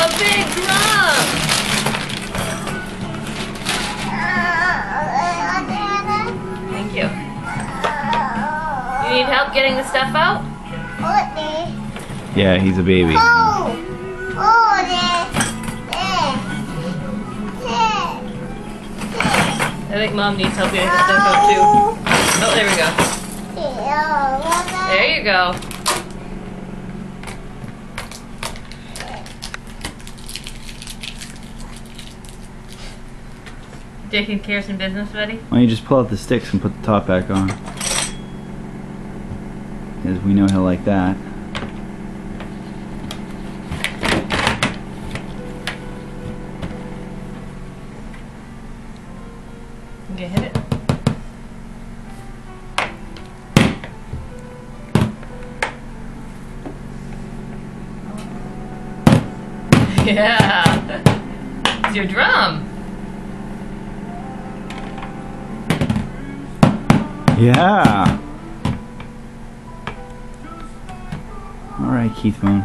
a big drum! Thank you. You need help getting the stuff out? Yeah, he's a baby. I think Mom needs help getting the stuff out too. Oh, there we go. There you go. Taking care of some business, buddy? Why don't you just pull out the sticks and put the top back on? Because we know he'll like that. Okay, hit it. Yeah! It's your drum! Yeah! Alright, Keith Moon.